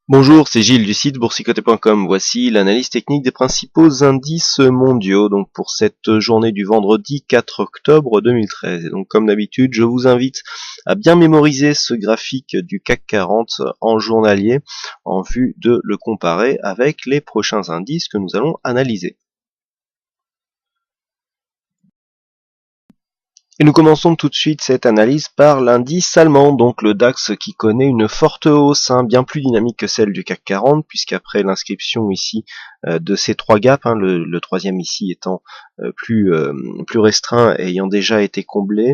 Bonjour, c'est Gilles du site boursicoté.com. Voici l'analyse technique des principaux indices mondiaux donc pour cette journée du vendredi 4 octobre 2013. Et donc comme d'habitude, je vous invite à bien mémoriser ce graphique du CAC 40 en journalier en vue de le comparer avec les prochains indices que nous allons analyser. Et nous commençons tout de suite cette analyse par l'indice allemand, donc le DAX qui connaît une forte hausse, bien plus dynamique que celle du CAC 40, puisqu'après l'inscription ici de ces trois gaps, le troisième ici étant plus restreint et ayant déjà été comblé,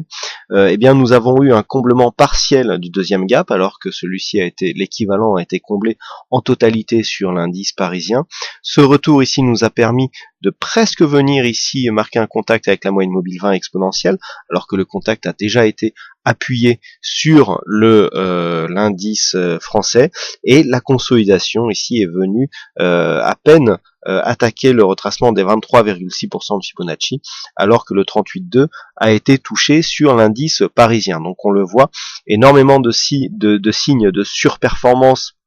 eh bien nous avons eu un comblement partiel du deuxième gap, alors que celui-ci l'équivalent a été comblé en totalité sur l'indice parisien. Ce retour ici nous a permis de presque venir ici marquer un contact avec la moyenne mobile 20 exponentielle, alors que le contact a déjà été appuyé sur l'indice français, et la consolidation ici est venue à peine attaquer le retracement des 23,6% de Fibonacci, alors que le 38,2 a été touché sur l'indice parisien. Donc on le voit, énormément de signes de surperformance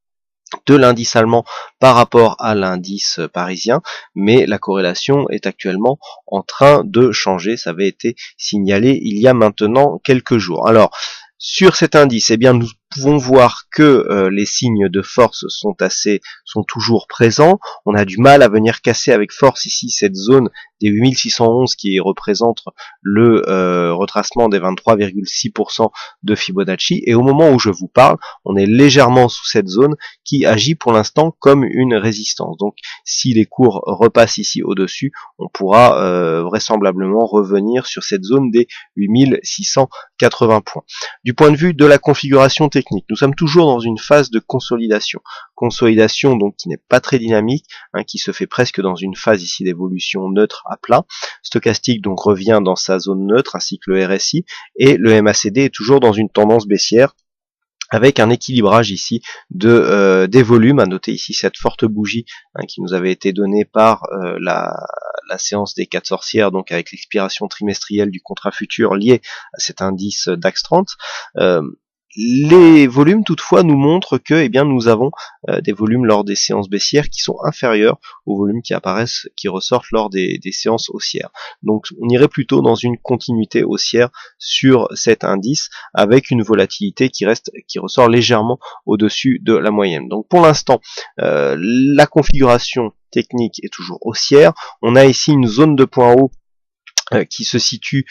de l'indice allemand par rapport à l'indice parisien, mais la corrélation est actuellement en train de changer. Ça avait été signalé il y a maintenant quelques jours. Alors, sur cet indice, eh bien, nous pouvons voir que les signes de force sont toujours présents. On a du mal à venir casser avec force ici cette zone des 8611 qui représente le retracement des 23,6% de Fibonacci. Et au moment où je vous parle, on est légèrement sous cette zone qui agit pour l'instant comme une résistance. Donc si les cours repassent ici au-dessus, on pourra vraisemblablement revenir sur cette zone des 8680 points. Du point de vue de la configuration technique, nous sommes toujours dans une phase de consolidation. Consolidation donc qui n'est pas très dynamique, qui se fait presque dans une phase ici d'évolution neutre à plat. Stochastique donc revient dans sa zone neutre ainsi que le RSI, et le MACD est toujours dans une tendance baissière, avec un équilibrage ici des volumes. À noter ici cette forte bougie qui nous avait été donnée par la séance des 4 sorcières, donc avec l'expiration trimestrielle du contrat futur lié à cet indice DAX 30. Les volumes toutefois nous montrent que nous avons des volumes lors des séances baissières qui sont inférieurs aux volumes qui ressortent lors des séances haussières. Donc on irait plutôt dans une continuité haussière sur cet indice, avec une volatilité qui ressort légèrement au-dessus de la moyenne. Donc pour l'instant, la configuration technique est toujours haussière. On a ici une zone de point haut qui se situe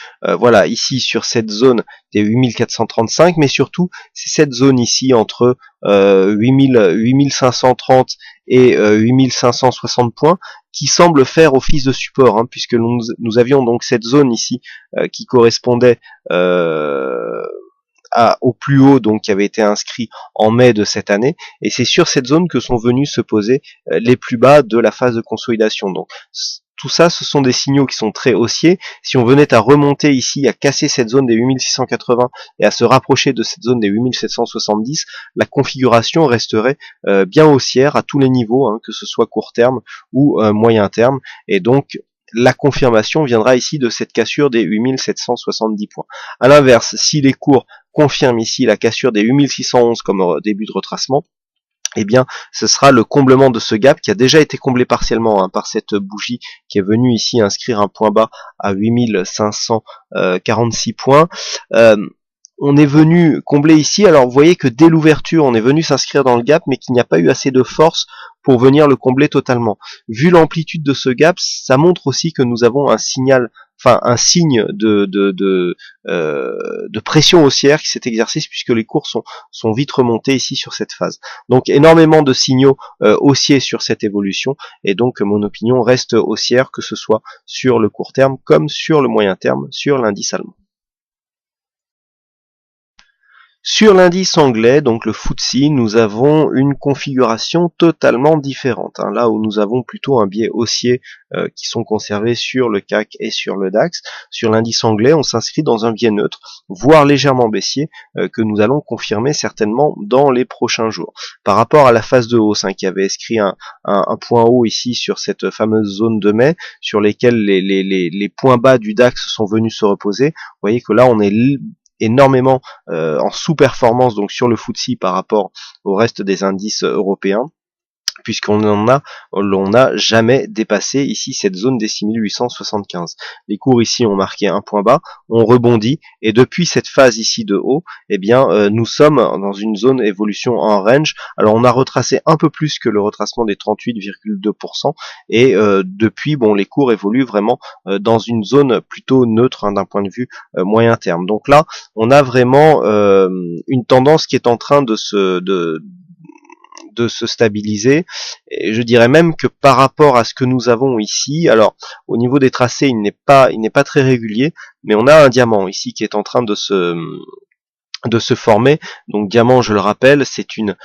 ici sur cette zone des 8435, mais surtout c'est cette zone ici entre 8530 et 8560 points qui semble faire office de support, puisque nous avions donc cette zone ici qui correspondait au plus haut, donc qui avait été inscrit en mai de cette année, et c'est sur cette zone que sont venus se poser les plus bas de la phase de consolidation. Donc tout ça, ce sont des signaux qui sont très haussiers. Si on venait à remonter ici, à casser cette zone des 8680 et à se rapprocher de cette zone des 8770, la configuration resterait bien haussière à tous les niveaux, que ce soit court terme ou moyen terme, et donc la confirmation viendra ici de cette cassure des 8770 points. À l'inverse, si les cours confirment ici la cassure des 8611 comme début de retracement, eh bien, ce sera le comblement de ce gap qui a déjà été comblé partiellement par cette bougie qui est venue ici inscrire un point bas à 8546 points. On est venu combler ici, alors vous voyez que dès l'ouverture, on est venu s'inscrire dans le gap, mais qu'il n'y a pas eu assez de force pour venir le combler totalement. Vu l'amplitude de ce gap, ça montre aussi que nous avons un signe de pression haussière qui s'est exercé, puisque les cours sont vite remontés ici sur cette phase. Donc énormément de signaux haussiers sur cette évolution, et donc mon opinion reste haussière, que ce soit sur le court terme comme sur le moyen terme sur l'indice allemand. Sur l'indice anglais, donc le FTSE, nous avons une configuration totalement différente. Là où nous avons plutôt un biais haussier qui sont conservés sur le CAC et sur le DAX, sur l'indice anglais, on s'inscrit dans un biais neutre, voire légèrement baissier, que nous allons confirmer certainement dans les prochains jours. Par rapport à la phase de hausse, qui avait inscrit un point haut ici sur cette fameuse zone de mai, sur lesquels les points bas du DAX sont venus se reposer, vous voyez que là on est énormément en sous-performance donc sur le FTSE par rapport au reste des indices européens, puisqu'on n'a jamais dépassé ici cette zone des 6875. Les cours ici ont marqué un point bas, on rebondit, et depuis cette phase ici de haut, eh bien, nous sommes dans une zone évolution en range. Alors on a retracé un peu plus que le retracement des 38,2%, et depuis, bon, les cours évoluent vraiment dans une zone plutôt neutre, hein, d'un point de vue moyen terme. Donc là, on a vraiment une tendance qui est en train de se stabiliser, et je dirais même que par rapport à ce que nous avons ici, alors au niveau des tracés il n'est pas très régulier, mais on a un diamant ici qui est en train de se former. Donc diamant, je le rappelle, c'est une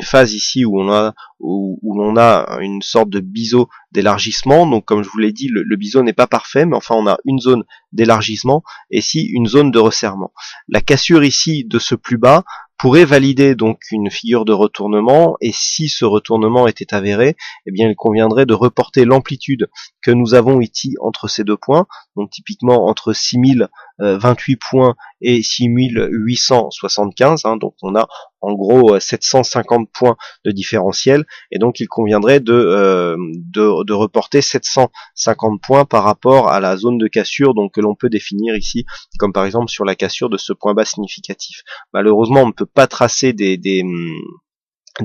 phase ici où l'on a une sorte de biseau d'élargissement. Donc comme je vous l'ai dit, le biseau n'est pas parfait, mais enfin on a une zone d'élargissement et ici une zone de resserrement. La cassure ici de ce plus bas pourrait valider donc une figure de retournement, et si ce retournement était avéré, eh bien il conviendrait de reporter l'amplitude que nous avons ici entre ces deux points, donc typiquement entre 6028 points et 6875, hein, donc on a en gros 750 points de différentiel, et donc il conviendrait de reporter 750 points par rapport à la zone de cassure, donc que l'on peut définir ici comme par exemple sur la cassure de ce point bas significatif. Malheureusement, on ne peut pas tracer des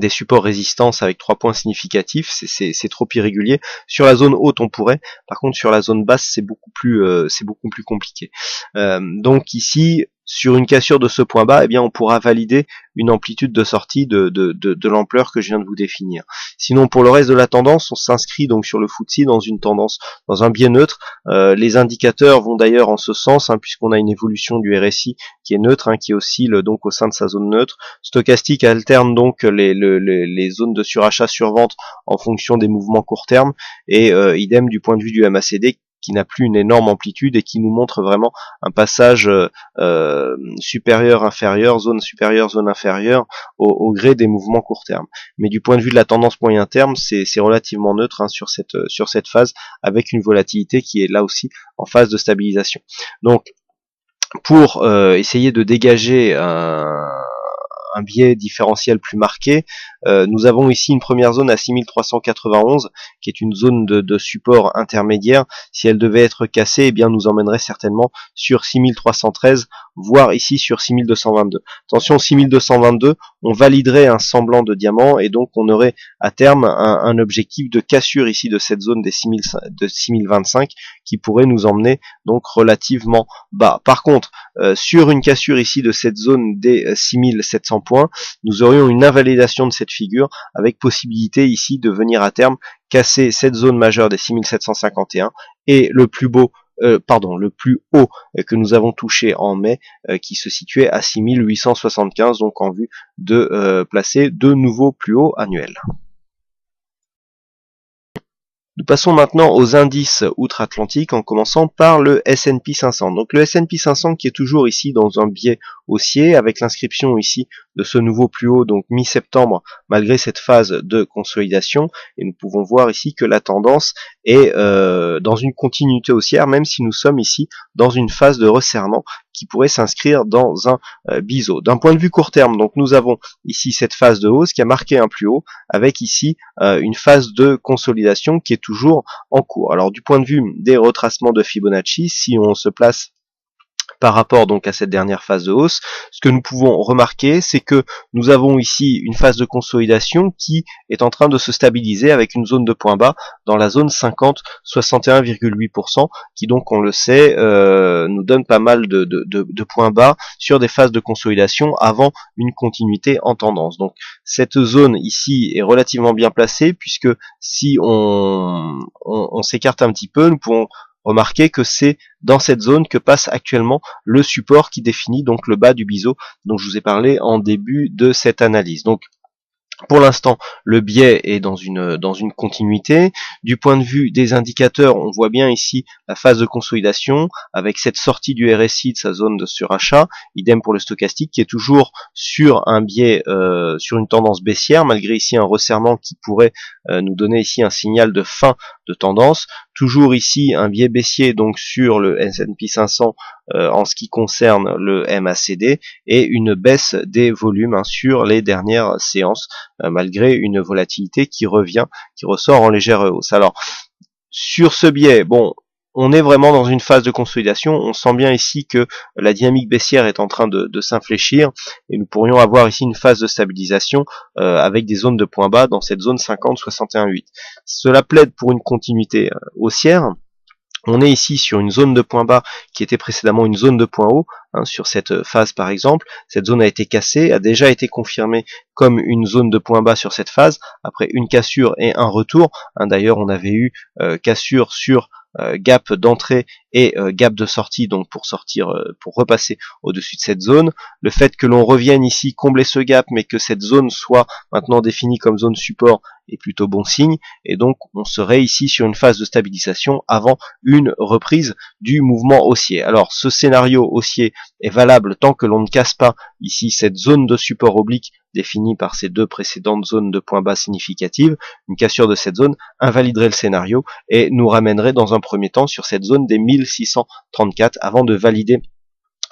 supports résistance avec 3 points significatifs, c'est trop irrégulier. Sur la zone haute on pourrait, par contre sur la zone basse c'est beaucoup plus compliqué. Donc ici, sur une cassure de ce point bas, eh bien on pourra valider une amplitude de sortie de l'ampleur que je viens de vous définir. Sinon pour le reste de la tendance, on s'inscrit donc sur le FTSE dans une tendance, dans un biais neutre. Les indicateurs vont d'ailleurs en ce sens, hein, puisqu'on a une évolution du RSI qui est neutre, hein, qui oscille donc au sein de sa zone neutre. Stochastique alterne donc les zones de surachat survente en fonction des mouvements court terme, et idem du point de vue du MACD qui n'a plus une énorme amplitude et qui nous montre vraiment un passage supérieur-inférieur, zone supérieure, zone inférieure au gré des mouvements court terme. Mais du point de vue de la tendance moyen terme, c'est relativement neutre, hein, sur cette phase, avec une volatilité qui est là aussi en phase de stabilisation. Donc pour essayer de dégager un biais différentiel plus marqué, nous avons ici une première zone à 6391 qui est une zone de support intermédiaire. Si elle devait être cassée, eh bien nous emmènerait certainement sur 6313, voire ici sur 6222. Attention, 6222, on validerait un semblant de diamant, et donc on aurait à terme un objectif de cassure ici de cette zone des 6025 qui pourrait nous emmener donc relativement bas. Par contre, sur une cassure ici de cette zone des 6700 points, nous aurions une invalidation de cette figure, avec possibilité ici de venir à terme casser cette zone majeure des 6751 et le plus haut que nous avons touché en mai, qui se situait à 6875, donc en vue de placer de nouveaux plus hauts annuels. Nous passons maintenant aux indices outre-Atlantique en commençant par le S&P 500. Donc le S&P 500 qui est toujours ici dans un biais haussier, avec l'inscription ici de ce nouveau plus haut, donc mi-septembre, malgré cette phase de consolidation, et nous pouvons voir ici que la tendance est dans une continuité haussière, même si nous sommes ici dans une phase de resserrement qui pourrait s'inscrire dans un biseau. D'un point de vue court terme, donc nous avons ici cette phase de hausse qui a marqué un plus haut, avec ici une phase de consolidation qui est toujours en cours. Alors du point de vue des retracements de Fibonacci, si on se place par rapport donc à cette dernière phase de hausse, ce que nous pouvons remarquer, c'est que nous avons ici une phase de consolidation qui est en train de se stabiliser avec une zone de point bas dans la zone 50-61,8%, qui donc, on le sait, nous donne pas mal de points bas sur des phases de consolidation avant une continuité en tendance. Donc cette zone ici est relativement bien placée, puisque si on s'écarte un petit peu, nous pouvons remarquez que c'est dans cette zone que passe actuellement le support qui définit donc le bas du biseau dont je vous ai parlé en début de cette analyse. Donc pour l'instant, le biais est dans une continuité. Du point de vue des indicateurs, on voit bien ici la phase de consolidation avec cette sortie du RSI de sa zone de surachat. Idem pour le stochastique qui est toujours sur un biais, sur une tendance baissière, malgré ici un resserrement qui pourrait nous donner ici un signal de fin de tendance. toujours ici un biais baissier donc sur le S&P 500 en ce qui concerne le MACD, et une baisse des volumes sur les dernières séances, malgré une volatilité qui ressort en légère hausse. Alors sur ce biais, bon, on est vraiment dans une phase de consolidation. On sent bien ici que la dynamique baissière est en train de s'infléchir, et nous pourrions avoir ici une phase de stabilisation avec des zones de points bas dans cette zone 50-61,8. Cela plaide pour une continuité haussière. On est ici sur une zone de point bas qui était précédemment une zone de point haut, sur cette phase par exemple. Cette zone a été cassée, a déjà été confirmée comme une zone de point bas sur cette phase, après une cassure et un retour. D'ailleurs, on avait eu cassure sur gap d'entrée et gap de sortie, donc pour sortir, pour repasser au-dessus de cette zone. Le fait que l'on revienne ici combler ce gap, mais que cette zone soit maintenant définie comme zone support, est plutôt bon signe, et donc on serait ici sur une phase de stabilisation avant une reprise du mouvement haussier. Alors ce scénario haussier est valable tant que l'on ne casse pas ici cette zone de support oblique définie par ces deux précédentes zones de points bas significatives. Une cassure de cette zone invaliderait le scénario et nous ramènerait dans un premier temps sur cette zone des 1634 avant de valider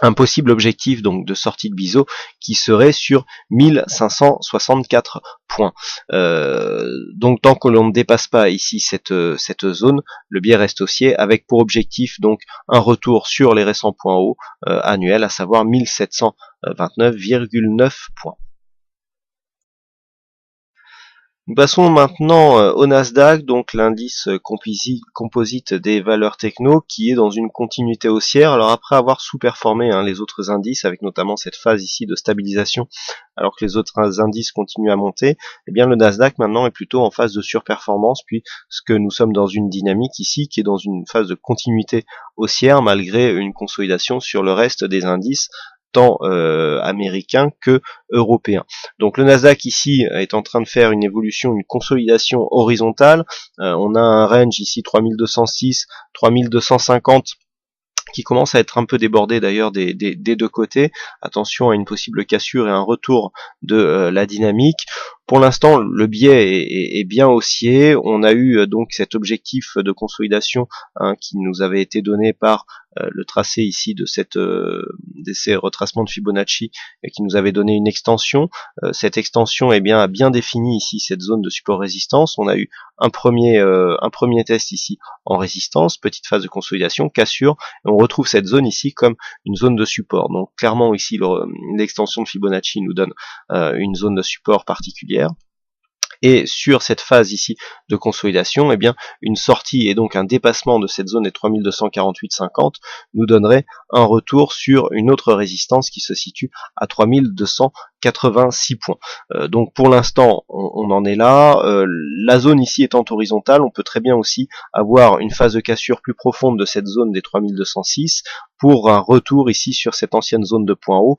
un possible objectif donc de sortie de biseau qui serait sur 1564 points. Donc tant que l'on ne dépasse pas ici cette zone, le biais reste haussier, avec pour objectif donc un retour sur les récents points hauts annuels, à savoir 1729,9 points. Nous passons maintenant au Nasdaq, donc l'indice composite des valeurs techno, qui est dans une continuité haussière. Alors après avoir sous-performé les autres indices, avec notamment cette phase ici de stabilisation, alors que les autres indices continuent à monter, eh bien le Nasdaq maintenant est plutôt en phase de surperformance, puisque nous sommes dans une dynamique ici qui est dans une phase de continuité haussière, malgré une consolidation sur le reste des indices, tant américain que européen. Donc le Nasdaq ici est en train de faire une évolution, une consolidation horizontale. On a un range ici 3206, 3250 qui commence à être un peu débordé d'ailleurs des deux côtés. Attention à une possible cassure et un retour de la dynamique. Pour l'instant, le biais est bien haussier. On a eu donc cet objectif de consolidation qui nous avait été donné par le tracé ici de ces retracements de Fibonacci, qui nous avait donné une extension. Cette extension a bien défini ici cette zone de support résistance. On a eu un premier test ici en résistance, petite phase de consolidation, cassure, et on retrouve cette zone ici comme une zone de support. Donc clairement ici l'extension de Fibonacci nous donne une zone de support particulière. Et sur cette phase ici de consolidation, eh bien une sortie et donc un dépassement de cette zone des 3248,50 nous donnerait un retour sur une autre résistance qui se situe à 3286 points. Donc pour l'instant on en est là. La zone ici étant horizontale, on peut très bien aussi avoir une phase de cassure plus profonde de cette zone des 3206 pour un retour ici sur cette ancienne zone de point haut,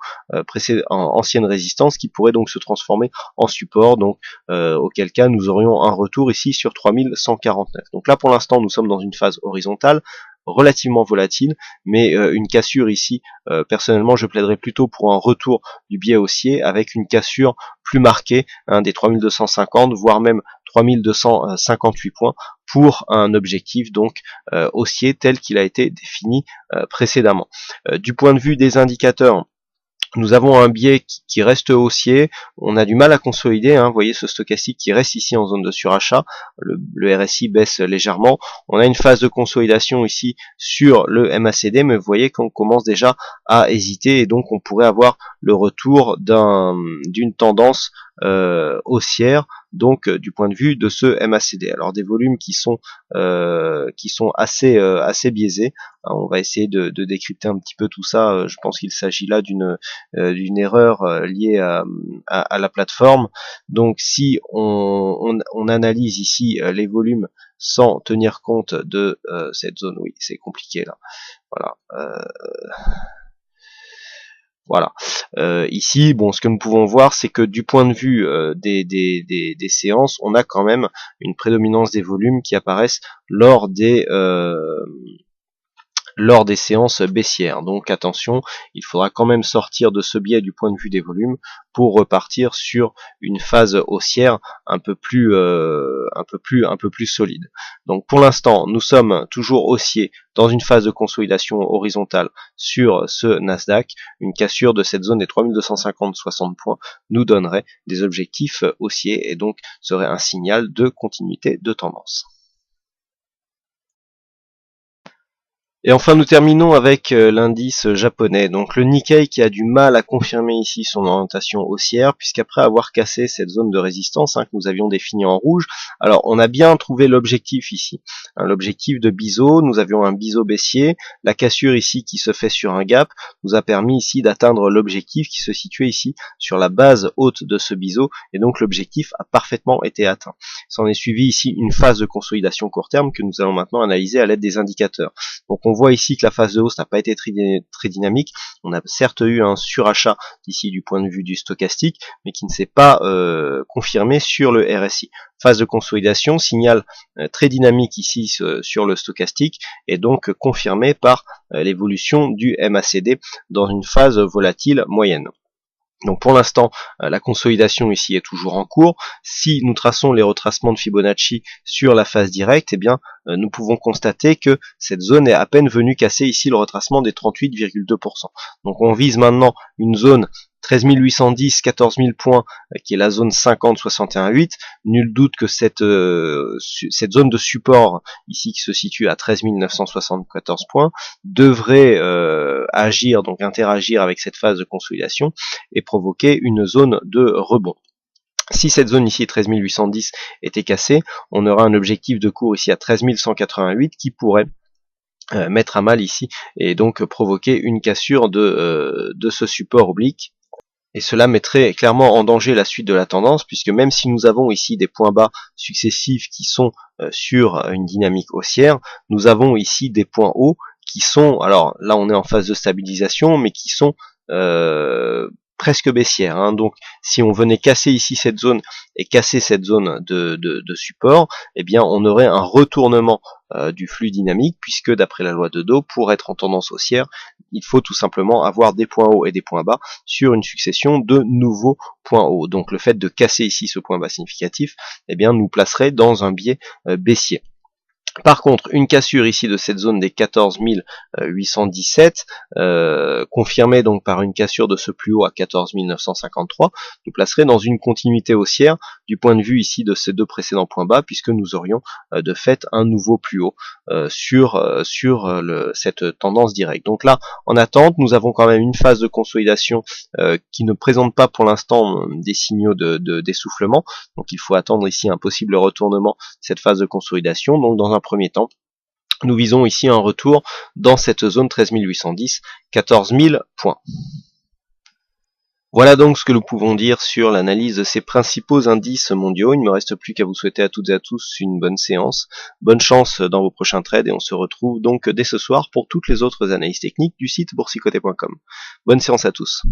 ancienne résistance, qui pourrait donc se transformer en support, donc auquel cas nous aurions un retour ici sur 3149. Donc là pour l'instant nous sommes dans une phase horizontale relativement volatile, mais une cassure ici, personnellement je plaiderais plutôt pour un retour du biais haussier avec une cassure plus marquée des 3250 voire même 3258 points pour un objectif donc haussier tel qu'il a été défini précédemment. Du point de vue des indicateurs, nous avons un biais qui reste haussier, on a du mal à consolider, vous voyez ce stochastique qui reste ici en zone de surachat, le RSI baisse légèrement, on a une phase de consolidation ici sur le MACD, mais vous voyez qu'on commence déjà à hésiter, et donc on pourrait avoir le retour d'une tendance haussière, donc du point de vue de ce MACD. Alors des volumes qui sont assez biaisés. On va essayer de décrypter un petit peu tout ça. Je pense qu'il s'agit là d'une erreur liée à la plateforme. Donc si on analyse ici les volumes sans tenir compte de cette zone, oui c'est compliqué là. Voilà. Ici, bon, ce que nous pouvons voir, c'est que du point de vue des séances, on a quand même une prédominance des volumes qui apparaissent lors des lors des séances baissières. Donc attention, il faudra quand même sortir de ce biais du point de vue des volumes pour repartir sur une phase haussière un peu plus solide. Donc pour l'instant, nous sommes toujours haussiers dans une phase de consolidation horizontale sur ce Nasdaq. Une cassure de cette zone des 3250-60 points nous donnerait des objectifs haussiers et donc serait un signal de continuité de tendance. Et enfin, nous terminons avec l'indice japonais, donc le Nikkei qui a du mal à confirmer ici son orientation haussière, puisqu'après avoir cassé cette zone de résistance que nous avions définie en rouge, alors on a bien trouvé l'objectif ici, l'objectif de biseau. Nous avions un biseau baissier, la cassure ici qui se fait sur un gap nous a permis ici d'atteindre l'objectif qui se situait ici sur la base haute de ce biseau, et donc l'objectif a parfaitement été atteint. S'en est suivi ici une phase de consolidation court terme que nous allons maintenant analyser à l'aide des indicateurs. Donc on voit ici que la phase de hausse n'a pas été très dynamique. On a certes eu un surachat ici du point de vue du stochastique, mais qui ne s'est pas confirmé sur le RSI. Phase de consolidation, signal très dynamique ici sur le stochastique, et donc confirmé par l'évolution du MACD dans une phase volatile moyenne. Donc pour l'instant, la consolidation ici est toujours en cours. Si nous traçons les retracements de Fibonacci sur la phase directe, eh bien, nous pouvons constater que cette zone est à peine venue casser ici le retracement des 38,2%. Donc on vise maintenant une zone 13 810, 14 000 points, qui est la zone 50-61,8. Nul doute que cette zone de support, ici qui se situe à 13 974 points, devrait agir, donc interagir avec cette phase de consolidation et provoquer une zone de rebond. Si cette zone ici 13 810 était cassée, on aura un objectif de cours ici à 13 188 qui pourrait mettre à mal ici et donc provoquer une cassure de ce support oblique. Et cela mettrait clairement en danger la suite de la tendance, puisque même si nous avons ici des points bas successifs qui sont sur une dynamique haussière, nous avons ici des points hauts qui sont, alors là on est en phase de stabilisation, mais qui sont presque baissière. Donc si on venait casser ici cette zone et casser cette zone de support, eh bien on aurait un retournement du flux dynamique, puisque d'après la loi de Dow, pour être en tendance haussière, il faut tout simplement avoir des points hauts et des points bas sur une succession de nouveaux points hauts. Donc le fait de casser ici ce point bas significatif, eh bien nous placerait dans un biais baissier. Par contre, une cassure ici de cette zone des 14 817, confirmée donc par une cassure de ce plus haut à 14 953, nous placerait dans une continuité haussière du point de vue ici de ces deux précédents points bas, puisque nous aurions de fait un nouveau plus haut sur cette tendance directe. Donc là, en attente, nous avons quand même une phase de consolidation qui ne présente pas pour l'instant des signaux d'essoufflement. Donc il faut attendre ici un possible retournement de cette phase de consolidation. Donc dans un premier temps, nous visons ici un retour dans cette zone 13 810, 14 000 points. Voilà donc ce que nous pouvons dire sur l'analyse de ces principaux indices mondiaux. Il ne me reste plus qu'à vous souhaiter à toutes et à tous une bonne séance. Bonne chance dans vos prochains trades et on se retrouve donc dès ce soir pour toutes les autres analyses techniques du site boursicoté.com. Bonne séance à tous.